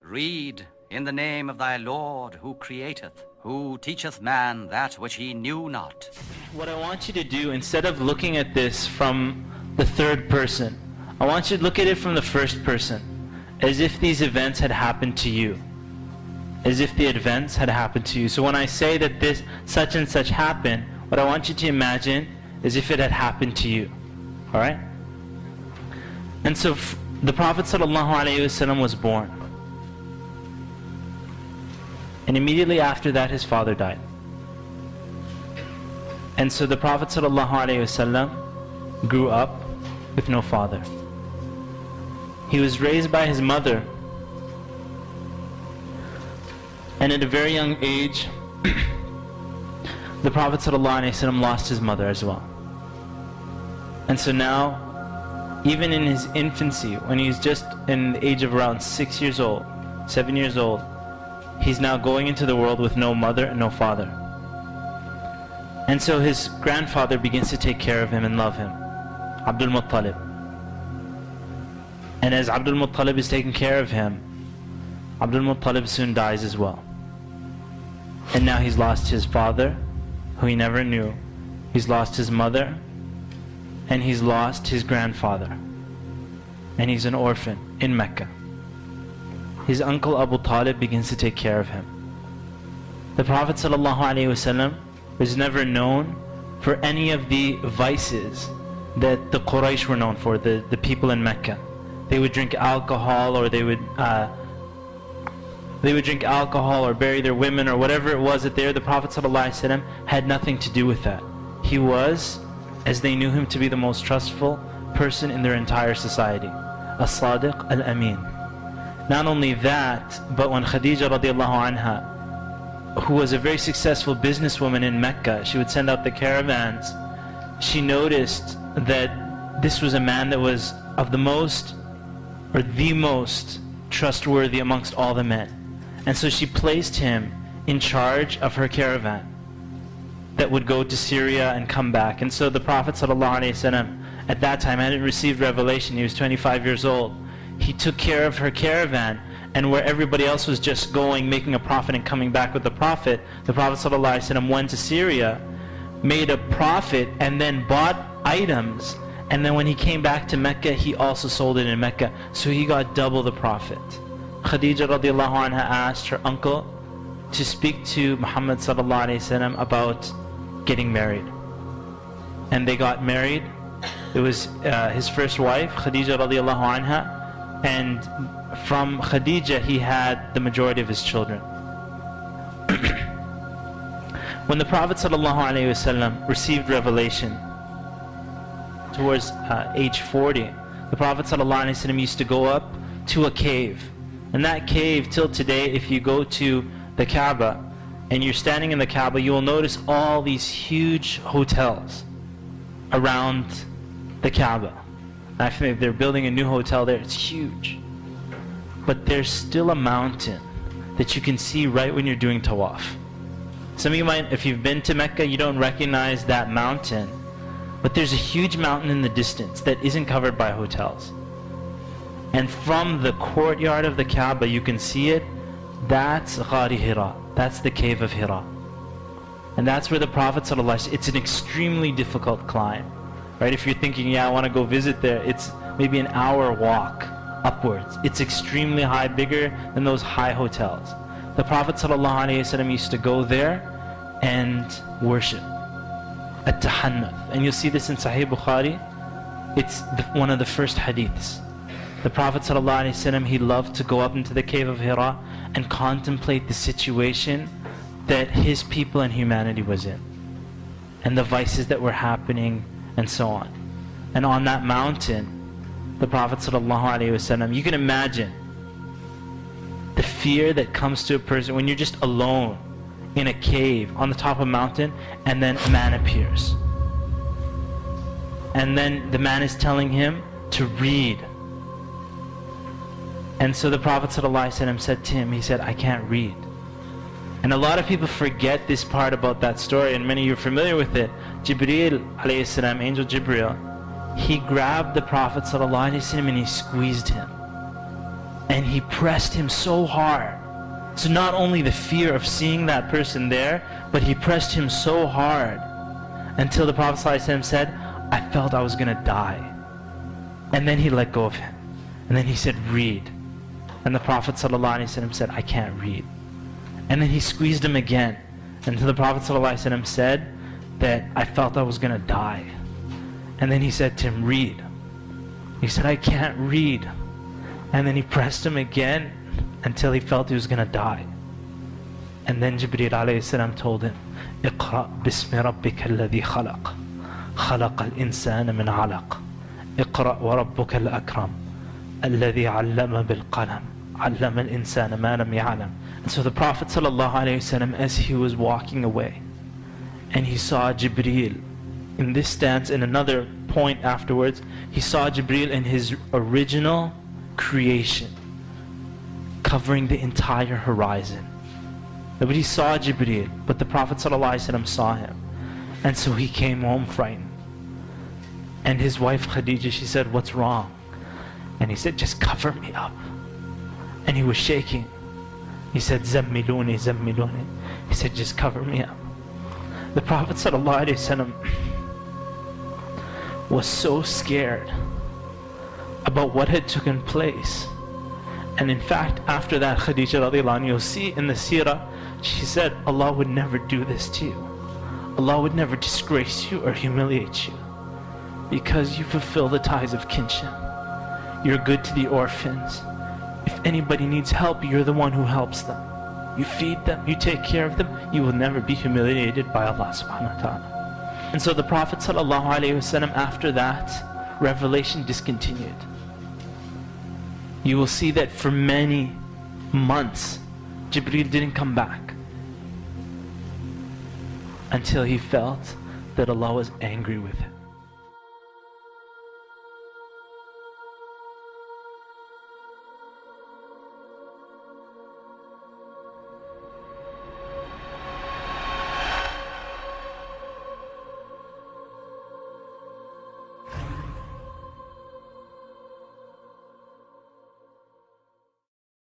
Read in the name of thy Lord who createth, who teacheth man that which he knew not. What I want you to do, instead of looking at this from the third person, I want you to look at it from the first person, as if these events had happened to you. As if the events had happened to you. So when I say that this such and such happened, what I want you to imagine is if it had happened to you. Alright? And so the Prophet ﷺ was born. And immediately after that his father died. And so the Prophet ﷺ grew up with no father. He was raised by his mother. And at a very young age, the Prophet ﷺ lost his mother as well. And so now, even in his infancy, when he's just in the age of around 6 years old, 7 years old, he's now going into the world with no mother and no father. And so his grandfather begins to take care of him and love him, Abdul Muttalib. And as Abdul Muttalib is taking care of him, Abdul Muttalib soon dies as well. And now he's lost his father, who he never knew. He's lost his mother, and he's lost his grandfather. And he's an orphan in Mecca. His uncle Abu Talib begins to take care of him. The Prophet ﷺ was never known for any of the vices that the Quraysh were known for, the people in Mecca. They would drink alcohol, or they would drink alcohol or bury their women or whatever it was that they were. The Prophet ﷺ had nothing to do with that. He was, as they knew him to be, the most trustful person in their entire society. As-Sadiq al-Amin. Not only that, but when Khadija radiallahu anha, who was a very successful businesswoman in Mecca, she would send out the caravans, she noticed that this was a man that was of the most trustworthy amongst all the men. And so she placed him in charge of her caravan that would go to Syria and come back. And so the Prophet ﷺ at that time hadn't received revelation. He was 25 years old. He took care of her caravan, and where everybody else was just going, making a profit and coming back with the Prophet, the Prophet ﷺ went to Syria, made a profit, and then bought items. And then when he came back to Mecca, he also sold it in Mecca. So he got double the profit. Khadija radiallahu anha asked her uncle to speak to Muhammad sallallahu alaihi wasallam about getting married. And they got married. It was his first wife, Khadija radiallahu anha. And from Khadija, he had the majority of his children. When the Prophet sallallahu alaihi wasallam received revelation towards age 40, the Prophet sallallahu alaihi wasallam used to go up to a cave. And that cave, till today, if you go to the Kaaba and you're standing in the Kaaba, you will notice all these huge hotels around the Kaaba. I think they're building a new hotel there. It's huge. But there's still a mountain that you can see right when you're doing tawaf. Some of you might, if you've been to Mecca, you don't recognize that mountain. But there's a huge mountain in the distance that isn't covered by hotels. And from the courtyard of the Kaaba, you can see it. That's Ghari Hira. That's the cave of Hira. And that's where the Prophet ﷺ, it's an extremely difficult climb. Right? If you're thinking, yeah, I want to go visit there, it's maybe an hour walk upwards. It's extremely high, bigger than those high hotels. The Prophet ﷺ used to go there and worship at Tahannuth. And you'll see this in Sahih Bukhari. It's one of the first hadiths. The Prophet ﷺ, he loved to go up into the cave of Hira and contemplate the situation that his people and humanity was in, and the vices that were happening, and so on. And on that mountain, the Prophet ﷺ, you can imagine the fear that comes to a person when you're just alone in a cave on the top of a mountain, and then a man appears. And then the man is telling him to read. And so the Prophet ﷺ said to him, he said, I can't read. And a lot of people forget this part about that story, and many of you are familiar with it. Jibreel alayhi salam, Angel Jibreel, he grabbed the Prophet ﷺ and he squeezed him. and he pressed him so hard. So not only the fear of seeing that person there, but he pressed him so hard until the Prophet ﷺ said, I felt I was going to die. And then he let go of him. And then he said, read. And the Prophet ﷺ said, I can't read. And then he squeezed him again until the Prophet ﷺ said that I felt I was going to die. And then he said to him, read. He said, I can't read. And then he pressed him again until he felt he was going to die. And then Jibreel alayhi salam told him, اقرأ باسم ربك الذي خلق خلق الإنسان من علق اقرأ وربك الأكرم الذي علم بالقلم علم الإنسان ما لم يعلم. And so the Prophet ﷺ, as he was walking away, and he saw Jibreel in this stance, in another point afterwards, he saw Jibreel in his original creation, covering the entire horizon. Nobody saw Jibreel, but the Prophet ﷺ saw him. And so he came home frightened. And his wife Khadija, she said, what's wrong? And he said, just cover me up. And he was shaking. He said, Zammiluni, Zammiluni. He said, just cover me up. The Prophet ﷺ was so scared about what had taken place. And in fact, after that, Khadija radiallahu anha, you'll see in the seerah, she said, Allah would never do this to you. Allah would never disgrace you or humiliate you, because you fulfill the ties of kinship. You're good to the orphans. If anybody needs help, you're the one who helps them. You feed them, you take care of them, you will never be humiliated by Allah subhanahu wa ta'ala. And so the Prophet ﷺ, after that, revelation discontinued. You will see that for many months, Jibreel didn't come back until he felt that Allah was angry with him.